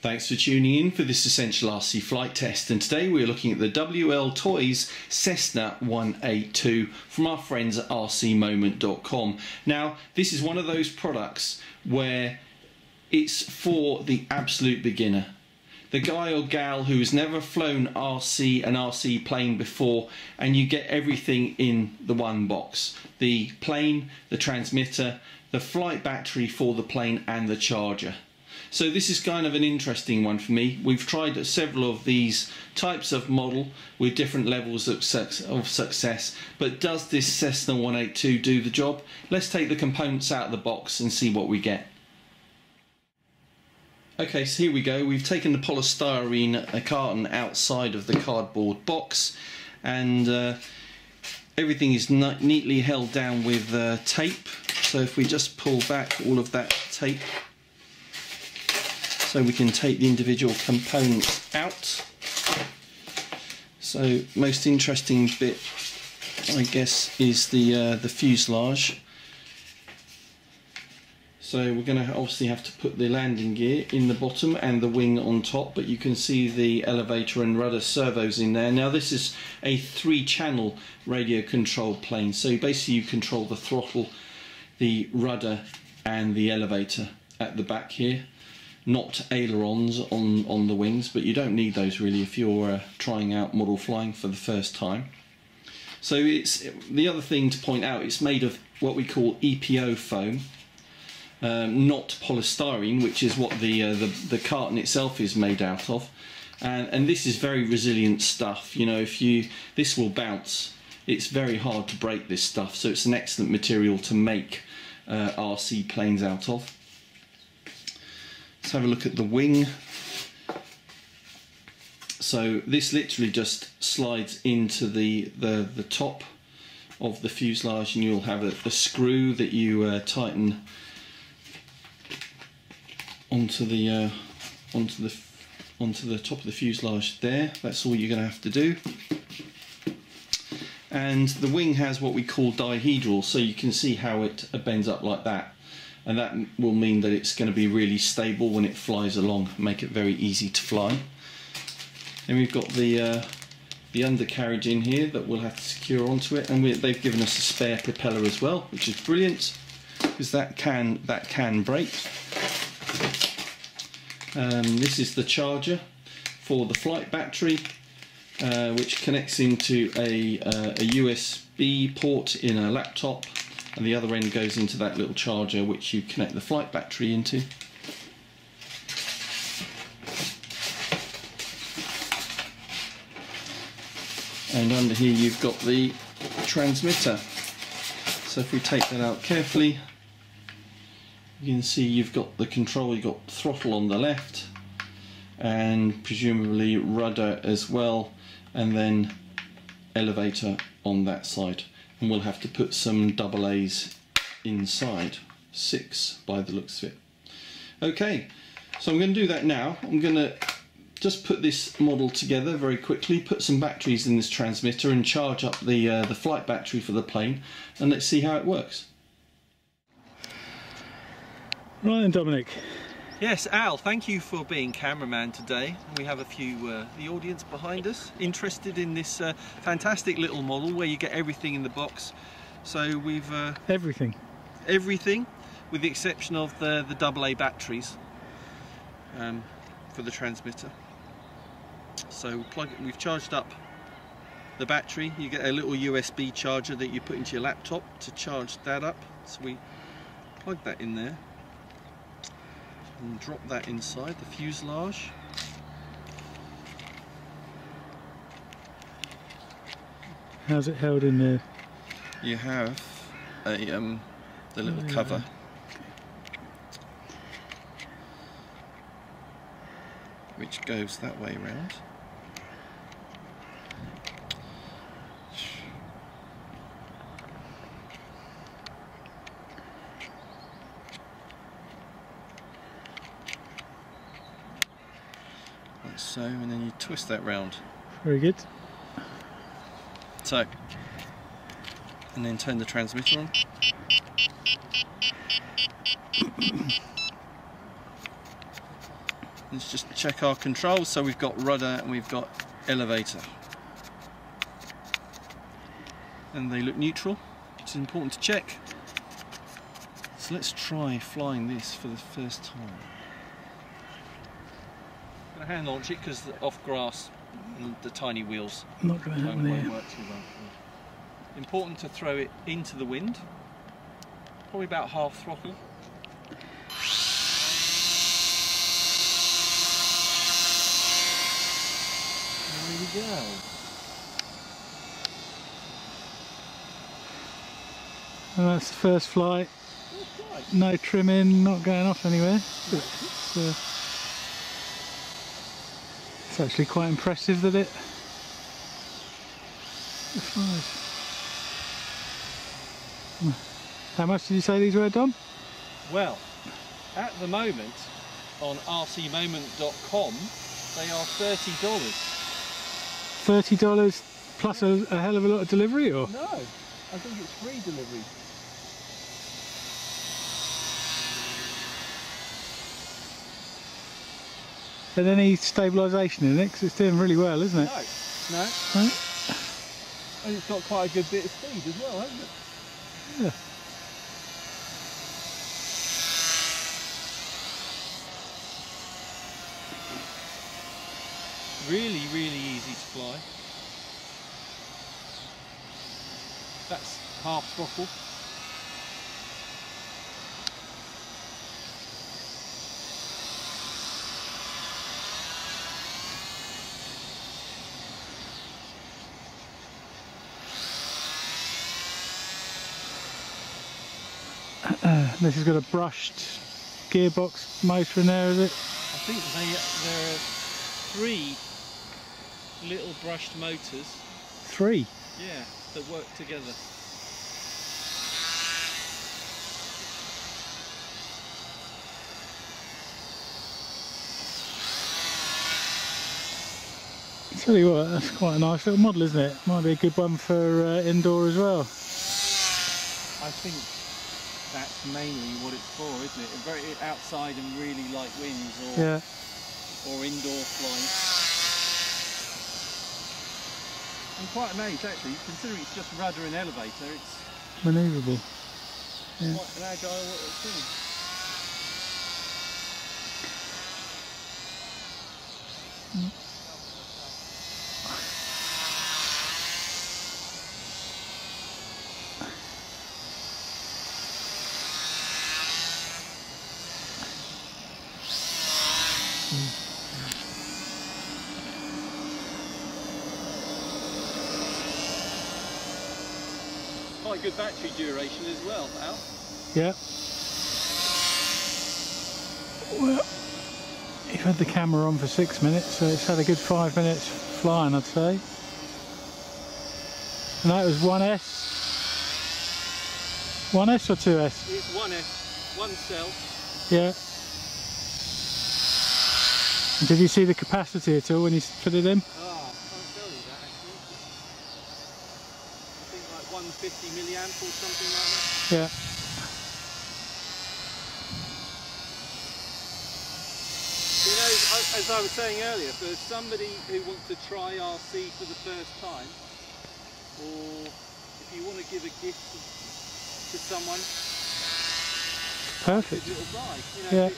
Thanks for tuning in for this Essential RC flight test, and today we're looking at the WLToys Cessna-182 from our friends at rcmoment.com. Now, this is one of those products where it's for the absolute beginner. The guy or gal who has never flown an RC plane before, and you get everything in the one box. The plane, the transmitter, the flight battery for the plane and the charger. So this is kind of an interesting one for me. We've tried several of these types of model with different levels of success, but does this Cessna 182 do the job? Let's take the components out of the box and see what we get. Okay, so here we go. We've taken the polystyrene carton outside of the cardboard box, and everything is neatly held down with tape. So if we just pull back all of that tape, so we can take the individual components out. So most interesting bit, I guess, is the fuselage. So we're going to obviously have to put the landing gear in the bottom and the wing on top, but you can see the elevator and rudder servos in there. Now this is a 3-channel radio controlled plane, so basically you control the throttle, the rudder and the elevator at the back here. Not ailerons on the wings, but you don't need those really if you're trying out model flying for the first time. So it's the other thing to point out, it's made of what we call EPO foam, not polystyrene, which is what the carton itself is made out of. And this is very resilient stuff. You know, this will bounce. It's very hard to break this stuff, so it's an excellent material to make RC planes out of. Let's have a look at the wing. So this literally just slides into the top of the fuselage, and you'll have a screw that you tighten onto the top of the fuselage there. That's all you're going to have to do. And the wing has what we call dihedral, so you can see how it bends up like that. And that will mean that it's going to be really stable when it flies along, make it very easy to fly. Then we've got the undercarriage in here that we'll have to secure onto it, and they've given us a spare propeller as well, which is brilliant because that can break. This is the charger for the flight battery, which connects into a USB port in a laptop. And the other end goes into that little charger which you connect the flight battery into. And under here you've got the transmitter. So if we take that out carefully, you can see you've got the control, you've got throttle on the left and presumably rudder as well, and then elevator on that side. And we'll have to put some AA's inside, 6 by the looks of it. Okay, so I'm going to do that now. I'm going to just put this model together very quickly, put some batteries in this transmitter and charge up the flight battery for the plane, and let's see how it works. Right then, Dominic. Yes, Al, thank you for being cameraman today. We have a few, the audience behind us, interested in this fantastic little model where you get everything in the box. So we've... Everything with the exception of the AA batteries for the transmitter. So we've charged up the battery. You get a little USB charger that you put into your laptop to charge that up. So we plug that in there and drop that inside the fuselage. How's it held in there? You have the little cover. Which goes that way round. Like so, and then you twist that round. Very good. So, and then turn the transmitter on. Let's just check our controls. So we've got rudder and we've got elevator. And they look neutral. It's important to check. So let's try flying this for the first time. I'm going to hand launch it because off grass and the tiny wheels Not going to happen there. work too well. Important to throw it into the wind. Probably about half throttle. There we go. And that's the first flight. No trimming, not going off anywhere. It's actually quite impressive that it flies. How much did you say these were, Dom? Well, at the moment on rcmoment.com they are $30. $30 plus a hell of a lot of delivery, or? No, I think it's free delivery. And any stabilisation in it, because it's doing really well, isn't it? No. Right? And it's got quite a good bit of speed as well, hasn't it? Yeah. Really, really easy to fly. That's half throttle. This has got a brushed gearbox motor in there, is it? I think there are 3 little brushed motors. 3? Yeah, that work together. I tell you what, that's quite a nice little model, isn't it? Might be a good one for indoor as well. I think that's mainly what it's for, isn't it? Very outside and really light winds, or indoor flying. I'm quite amazed actually, considering it's just rudder and elevator, it's manoeuvrable. Yeah. quite an agile little thing. Quite good battery duration as well, Al. Yeah. Well, you've had the camera on for 6 minutes, so it's had a good 5 minutes flying, I'd say. And that was 1S. 1S or 2S? It's 1S, 1 cell. Yeah. And did you see the capacity at all when you put it in? Ah, I can't tell you that actually. I think like 150 milliamp or something like that. Yeah. You know, as I was saying earlier, for somebody who wants to try RC for the first time, or if you want to give a gift to someone, Perfect. a little bike. You know, Yeah.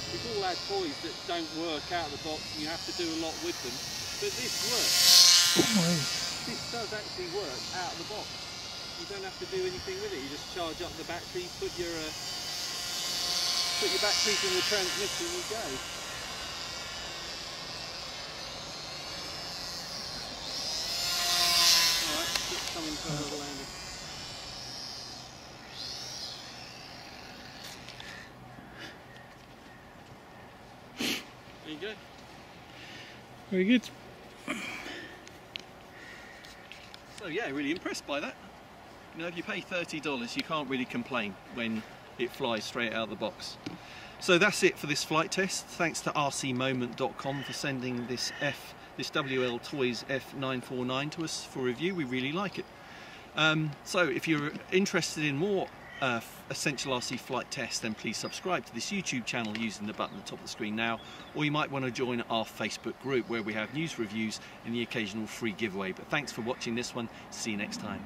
we've all had toys that don't work out of the box and you have to do a lot with them, but this works. This does actually work out of the box. You don't have to do anything with it. You just charge up the battery, put your batteries in the transmitter and you go. Alright, just coming for another landing. There you go. Very good. So yeah, really impressed by that. You know, if you pay $30, you can't really complain when it flies straight out of the box. So that's it for this flight test. Thanks to rcmoment.com for sending this WLToys F949 to us for review. We really like it. So if you're interested in more Essential RC flight test, then please subscribe to this YouTube channel using the button at the top of the screen now, or you might want to join our Facebook group where we have news, reviews and the occasional free giveaway. But thanks for watching this one. See you next time.